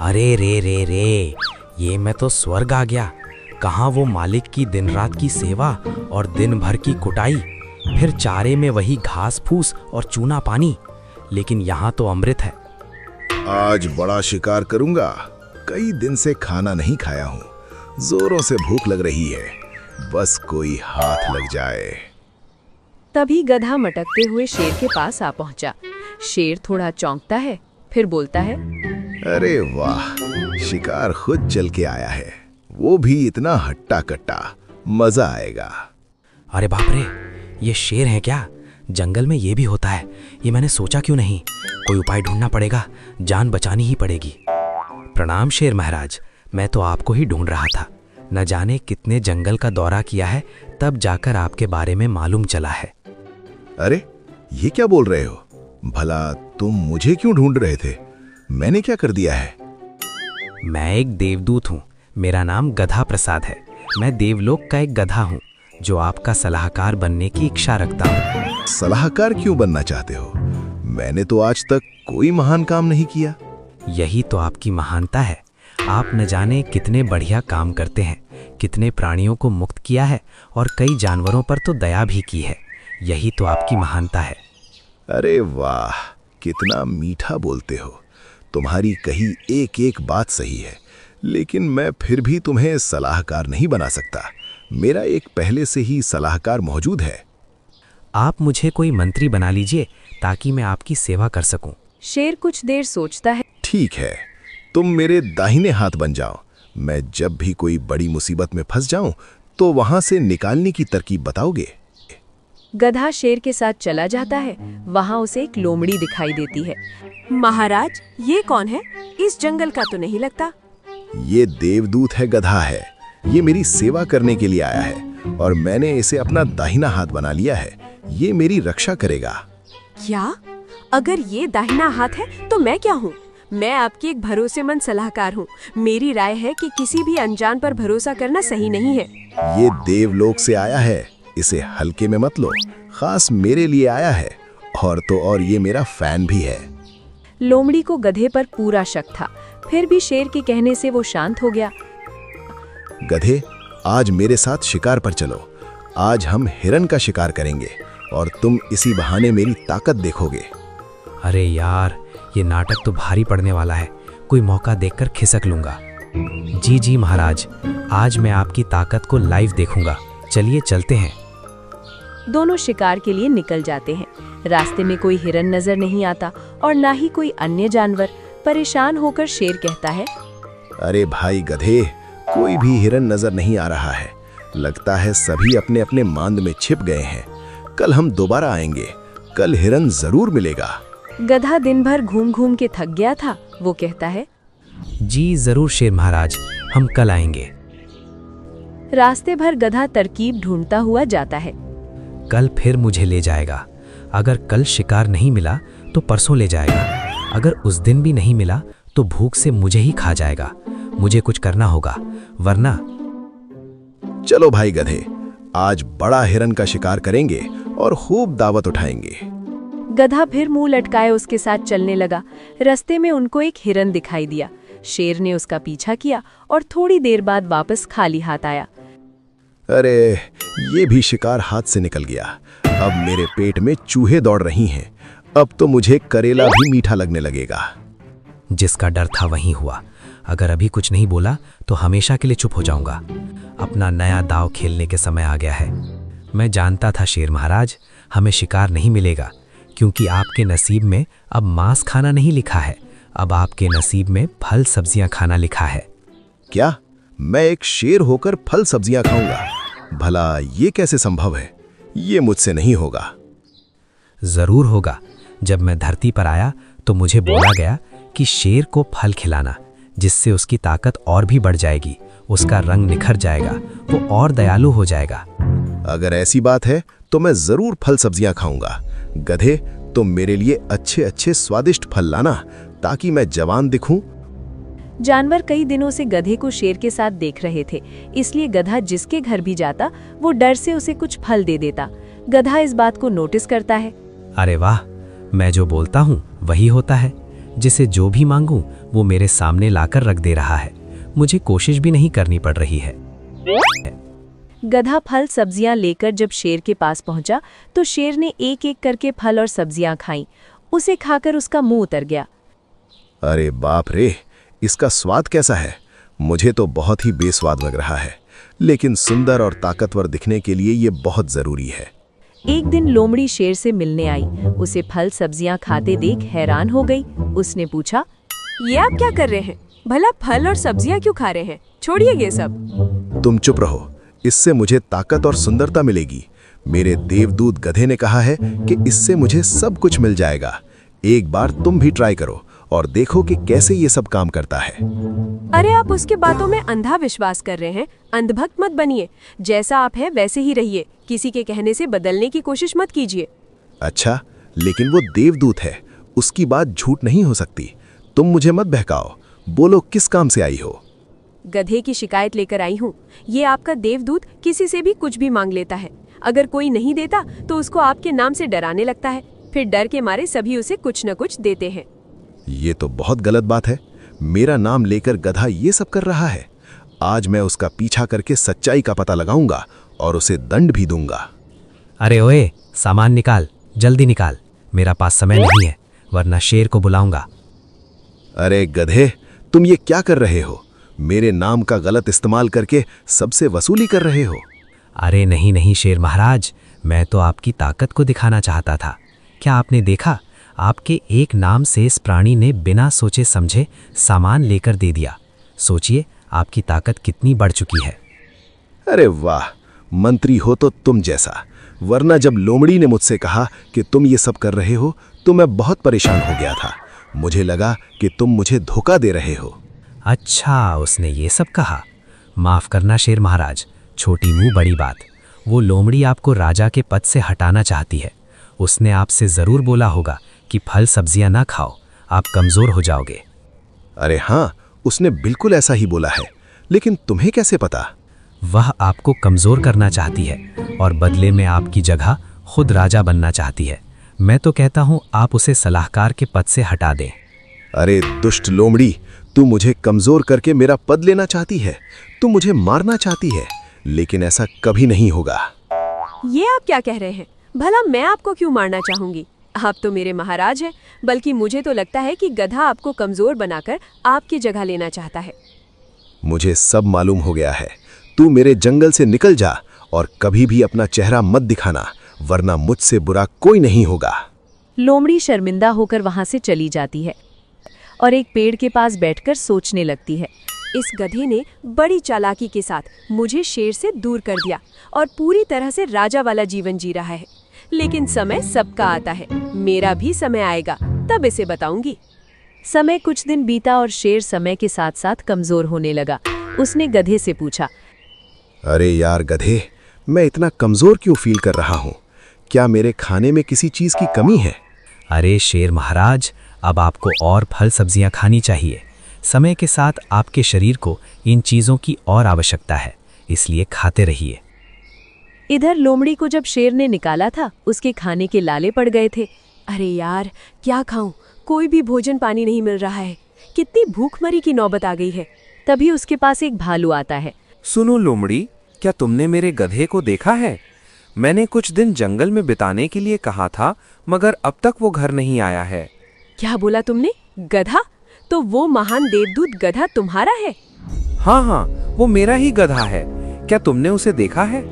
अरे रे रे रे, ये मैं तो स्वर्ग आ गया। कहाँ वो मालिक की दिन रात की सेवा और दिन भर की कुटाई, फिर चारे में वही घास फूस और चूना पानी। लेकिन यहाँ तो अमृत है। आज बड़ा शिकार करूंगा। कई दिन से खाना नहीं खाया हूँ, जोरों से भूख लग रही है। बस कोई हाथ लग जाए। तभी गधा मटकते हुए शेर के पास आ पहुंचा। शेर थोड़ा चौंकता है, फिर बोलता है, अरे वाह, शिकार खुद चल के आया है, वो भी इतना हट्टा कट्टा। मजा आएगा। अरे बाप रे, ये शेर है क्या? जंगल में ये भी होता है? ये मैंने सोचा क्यों नहीं। कोई उपाय ढूंढना पड़ेगा, जान बचानी ही पड़ेगी। प्रणाम शेर महाराज, मैं तो आपको ही ढूंढ रहा था। न जाने कितने जंगल का दौरा किया है, तब जाकर आपके बारे में मालूम चला है। अरे ये क्या बोल रहे हो? भला तुम मुझे क्यों ढूंढ रहे थे? मैंने क्या कर दिया है? मैं एक देवदूत हूँ। मेरा नाम गधा प्रसाद है। मैं देवलोक का एक गधा हूँ जो आपका सलाहकार बनने की इच्छा रखता हूँ। सलाहकार क्यों बनना चाहते हो? मैंने तो आज तक कोई महान काम नहीं किया। यही तो आपकी महानता है। आप न जाने कितने बढ़िया काम करते हैं, कितने प्राणियों को मुक्त किया है और कई जानवरों पर तो दया भी की है। यही तो आपकी महानता है। अरे वाह, कितना मीठा बोलते हो। तुम्हारी कही एक एक बात सही है, लेकिन मैं फिर भी तुम्हें सलाहकार नहीं बना सकता। मेरा एक पहले से ही सलाहकार मौजूद है। आप मुझे कोई मंत्री बना लीजिए ताकि मैं आपकी सेवा कर सकूं। शेर कुछ देर सोचता है। ठीक है, तुम मेरे दाहिने हाथ बन जाओ। मैं जब भी कोई बड़ी मुसीबत में फंस जाऊं तो वहां से निकालने की तरकीब बताओगे। गधा शेर के साथ चला जाता है। वहां उसे एक लोमड़ी दिखाई देती है। महाराज, ये कौन है? इस जंगल का तो नहीं लगता। ये देवदूत है, गधा है। ये मेरी सेवा करने के लिए आया है और मैंने इसे अपना दाहिना हाथ बना लिया है। ये मेरी रक्षा करेगा। क्या? अगर ये दाहिना हाथ है तो मैं क्या हूँ? मैं आपकी एक भरोसेमंद सलाहकार हूँ। मेरी राय है कि किसी भी अनजान पर भरोसा करना सही नहीं है। ये देवलोक से आया है, इसे हल्के में मत लो। खास मेरे लिए आया है, और तो और ये मेरा फैन भी है। लोमड़ी को गधे पर पूरा शक था, फिर भी शेर के कहने से वो शांत हो गया। गधे, आज मेरे साथ शिकार पर चलो। आज हम हिरन का शिकार करेंगे और तुम इसी बहाने मेरी ताकत देखोगे। अरे यार, ये नाटक तो भारी पड़ने वाला है। कोई मौका देखकर खिसक लूंगा। जी जी महाराज, आज मैं आपकी ताकत को लाइव देखूंगा। चलिए चलते हैं। दोनों शिकार के लिए निकल जाते हैं। रास्ते में कोई हिरन नजर नहीं आता और ना ही कोई अन्य जानवर। परेशान होकर शेर कहता है, अरे भाई गधे, कोई भी हिरन नजर नहीं आ रहा है। लगता है सभी अपने अपने मांद में छिप गए हैं। कल हम दोबारा आएंगे, कल हिरन जरूर मिलेगा। गधा दिन भर घूम घूम के थक गया था। वो कहता है, जी जरूर शेर महाराज, हम कल आएंगे। रास्ते भर गधा तरकीब ढूंढता हुआ जाता है। कल फिर मुझे ले जाएगा। अगर कल शिकार नहीं मिला तो परसों ले जाएगा। अगर उस दिन भी नहीं मिला तो भूख से मुझे ही खा जाएगा। मुझे कुछ करना होगा, वरना। चलो भाई गधे, आज बड़ा हिरन का शिकार करेंगे और खूब दावत उठाएंगे। गधा फिर मुंह लटकाए उसके साथ चलने लगा। रास्ते में उनको एक हिरन दिखाई दिया। शेर ने उसका पीछा किया और थोड़ी देर बाद वापस खाली हाथ आया। अरे, ये भी शिकार हाथ से निकल गया। अब मेरे पेट में चूहे दौड़ रही हैं। अब तो मुझे करेला भी मीठा लगने लगेगा। जिसका डर था वही हुआ। अगर अभी कुछ नहीं बोला तो हमेशा के लिए चुप हो जाऊंगा। अपना नया दांव खेलने के समय आ गया है। मैं जानता था शेर महाराज, हमें शिकार नहीं मिलेगा, क्योंकि आपके नसीब में अब मांस खाना नहीं लिखा है। अब आपके नसीब में फल सब्जियां खाना लिखा है। क्या? मैं एक शेर होकर फल सब्जियां खाऊंगा? भला ये कैसे संभव है? ये मुझसे नहीं होगा। जरूर होगा। जब मैं धरती पर आया तो मुझे बोला गया कि शेर को फल खिलाना, जिससे उसकी ताकत और भी बढ़ जाएगी, उसका रंग निखर जाएगा, वो और दयालु हो जाएगा। अगर ऐसी बात है तो मैं जरूर फल सब्जियां खाऊंगा। गधे, तुम मेरे लिए अच्छे अच्छे स्वादिष्ट फल लाना ताकि मैं जवान दिखूं। जानवर कई दिनों से गधे को शेर के साथ देख रहे थे, इसलिए गधा जिसके घर भी जाता वो डर से उसे कुछ फल दे देता। गधा इस बात को नोटिस करता है। अरे वाह, मैं जो बोलता हूँ वही होता है। जिसे जो भी मांगूं वो मेरे सामने लाकर रख दे रहा है। मुझे कोशिश भी नहीं करनी पड़ रही है। गधा फल सब्जियां लेकर जब शेर के पास पहुंचा तो शेर ने एक एक करके फल और सब्जियां खाईं। उसे खाकर उसका मुंह उतर गया। अरे बाप रे, इसका स्वाद कैसा है? मुझे तो बहुत ही बेस्वाद लग रहा है, लेकिन सुंदर और ताकतवर दिखने के लिए ये बहुत जरूरी है। एक दिन लोमड़ी शेर से मिलने आई। उसे फल सब्जियां खाते देख हैरान हो गई। उसने पूछा, ये आप क्या कर रहे हैं? भला फल और सब्जियां क्यों खा रहे हैं? छोड़िए ये सब। तुम चुप रहो, इससे मुझे ताकत और सुंदरता मिलेगी। मेरे देवदूत गधे ने कहा है कि इससे मुझे सब कुछ मिल जाएगा। एक बार तुम भी ट्राई करो और देखो कि कैसे ये सब काम करता है। अरे आप उसके बातों में अंधा विश्वास कर रहे हैं। अंधभक्त मत बनिए। जैसा आप हैं वैसे ही रहिए। किसी के कहने से बदलने की कोशिश मत कीजिए। अच्छा, लेकिन वो देवदूत है, उसकी बात झूठ नहीं हो सकती। तुम मुझे मत बहकाओ। बोलो, किस काम से आई हो? गधे की शिकायत लेकर आई हूँ। ये आपका देवदूत किसी से भी कुछ भी मांग लेता है। अगर कोई नहीं देता तो उसको आपके नाम से डराने लगता है। फिर डर के मारे सभी उसे कुछ न कुछ देते हैं। ये तो बहुत गलत बात है। मेरा नाम लेकर गधा ये सब कर रहा है। आज मैं उसका पीछा करके सच्चाई का पता लगाऊंगा और उसे दंड भी दूंगा। अरे ओए, सामान निकाल, जल्दी निकाल। मेरा पास समय नहीं है, वरना शेर को बुलाऊंगा। अरे गधे, तुम ये क्या कर रहे हो? मेरे नाम का गलत इस्तेमाल करके सबसे वसूली कर रहे हो। अरे नहीं नहीं शेर महाराज, मैं तो आपकी ताकत को दिखाना चाहता था। क्या आपने देखा, आपके एक नाम से इस प्राणी ने बिना सोचे समझे सामान लेकर दे दिया। सोचिए आपकी ताकत कितनी बढ़ चुकी है। अरे वाह, मंत्री हो तो तुम जैसा। वरना जब लोमड़ी ने मुझसे कहा कि तुम ये सब कर रहे हो तो मैं बहुत परेशान हो गया था। मुझे लगा कि तुम मुझे धोखा दे रहे हो। अच्छा, उसने ये सब कहा। माफ करना शेर महाराज, छोटी मुंह बड़ी बात। वो लोमड़ी आपको राजा के पद से हटाना चाहती है। उसने आपसे जरूर बोला होगा कि फल सब्जियां ना खाओ, आप कमजोर हो जाओगे। अरे हाँ, उसने बिल्कुल ऐसा ही बोला है, लेकिन तुम्हें कैसे पता? वह आपको कमजोर करना चाहती है और बदले में आपकी जगह खुद राजा बनना चाहती है। मैं तो कहता हूं आप उसे सलाहकार के पद से हटा दें। अरे दुष्ट लोमड़ी, तू मुझे कमजोर करके मेरा पद लेना चाहती है। तू मुझे मारना चाहती है, लेकिन ऐसा कभी नहीं होगा। ये आप क्या कह रहे हैं? भला मैं आपको क्यों मारना चाहूंगी? आप तो मेरे महाराज हैं। बल्कि मुझे तो लगता है कि गधा आपको कमजोर बनाकर आपकी जगह लेना चाहता है। मुझे सब मालूम हो गया है। तू मेरे जंगल से निकल जा और कभी भी अपना चेहरा मत दिखाना, वरना मुझसे बुरा कोई नहीं होगा। लोमड़ी शर्मिंदा होकर वहां से चली जाती है और एक पेड़ के पास बैठकर सोचने लगती है। इस गधे ने बड़ी चालाकी के साथ मुझे शेर से दूर कर दिया और पूरी तरह से राजा वाला जीवन जी रहा है। लेकिन समय सबका आता है, मेरा भी समय आएगा, तब इसे बताऊंगी। समय कुछ दिन बीता और शेर समय के साथ साथ कमजोर होने लगा। उसने गधे से पूछा, अरे यार गधे, मैं इतना कमजोर क्यों फील कर रहा हूँ? क्या मेरे खाने में किसी चीज की कमी है? अरे शेर महाराज, अब आपको और फल सब्जियां खानी चाहिए। समय के साथ आपके शरीर को इन चीजों की और आवश्यकता है, इसलिए खाते रहिए। इधर लोमड़ी को जब शेर ने निकाला था, उसके खाने के लाले पड़ गए थे। अरे यार, क्या खाऊं? कोई भी भोजन पानी नहीं मिल रहा है। कितनी भूखमरी की नौबत आ गई है। तभी उसके पास एक भालू आता है। सुनो लोमड़ी, क्या तुमने मेरे गधे को देखा है? मैंने कुछ दिन जंगल में बिताने के लिए कहा था, मगर अब तक वो घर नहीं आया है। क्या बोला तुमने? गधा? तो वो महान देवदूत गधा तुम्हारा है? हाँ हाँ, वो मेरा ही गधा है। क्या तुमने उसे देखा है?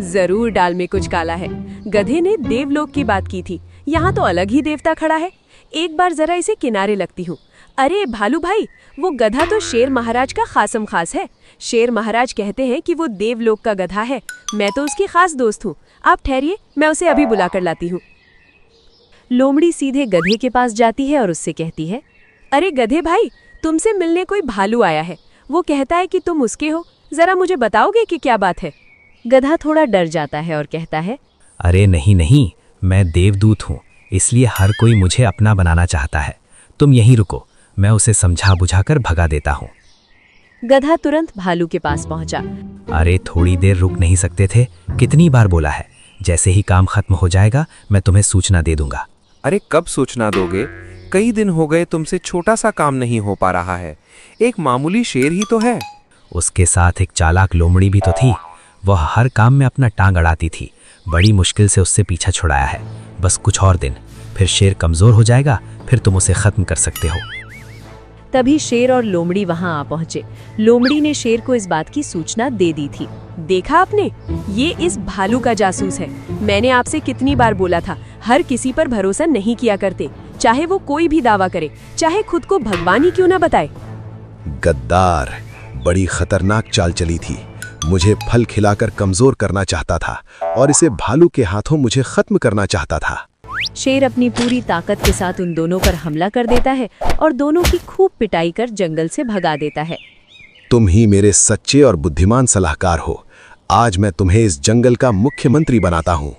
जरूर डाल में कुछ काला है। गधे ने देवलोक की बात की थी, यहाँ तो अलग ही देवता खड़ा है। एक बार जरा इसे किनारे लगती हूँ। अरे भालू भाई, वो गधा तो शेर महाराज का खासम खास है। शेर महाराज कहते हैं कि वो देवलोक का गधा है। मैं तो उसकी खास दोस्त हूँ। आप ठहरिए, मैं उसे अभी बुला कर लाती हूँ। लोमड़ी सीधे गधे के पास जाती है और उससे कहती है, अरे गधे भाई, तुमसे मिलने कोई भालू आया है। वो कहता है कि तुम उसके हो। जरा मुझे बताओगे कि क्या बात है? गधा थोड़ा डर जाता है और कहता है, अरे नहीं नहीं, मैं देवदूत हूँ, इसलिए हर कोई मुझे अपना बनाना चाहता है। तुम यहीं रुको, मैं उसे समझा बुझाकर भगा देता हूँ। गधा तुरंत भालू के पास पहुंचा। अरे थोड़ी देर रुक नहीं सकते थे? कितनी बार बोला है, जैसे ही काम खत्म हो जाएगा मैं तुम्हें सूचना दे दूंगा। अरे कब सूचना दोगे? कई दिन हो गए तुमसे छोटा सा काम नहीं हो पा रहा है। एक मामूली शेर ही तो है। उसके साथ एक चालाक लोमड़ी भी तो थी। वह हर काम में अपना टांग अड़ाती थी। बड़ी मुश्किल से उससे पीछा छुड़ाया है। बस कुछ और दिन, फिर शेर कमजोर हो जाएगा, फिर तुम उसे खत्म कर सकते हो। तभी शेर और लोमड़ी वहां आ पहुंचे। लोमड़ी ने शेर को इस बात की सूचना दे दी थी। देखा आपने, ये इस भालू का जासूस है। मैंने आपसे कितनी बार बोला था, हर किसी पर भरोसा नहीं किया करते, चाहे वो कोई भी दावा करे, चाहे खुद को भगवान ही क्यों ना बताए। गद्दार, बड़ी खतरनाक चाल चली थी। मुझे फल खिलाकर कमजोर करना चाहता था और इसे भालू के हाथों मुझे खत्म करना चाहता था। शेर अपनी पूरी ताकत के साथ उन दोनों पर हमला कर देता है और दोनों की खूब पिटाई कर जंगल से भगा देता है। तुम ही मेरे सच्चे और बुद्धिमान सलाहकार हो। आज मैं तुम्हें इस जंगल का मुख्यमंत्री बनाता हूँ।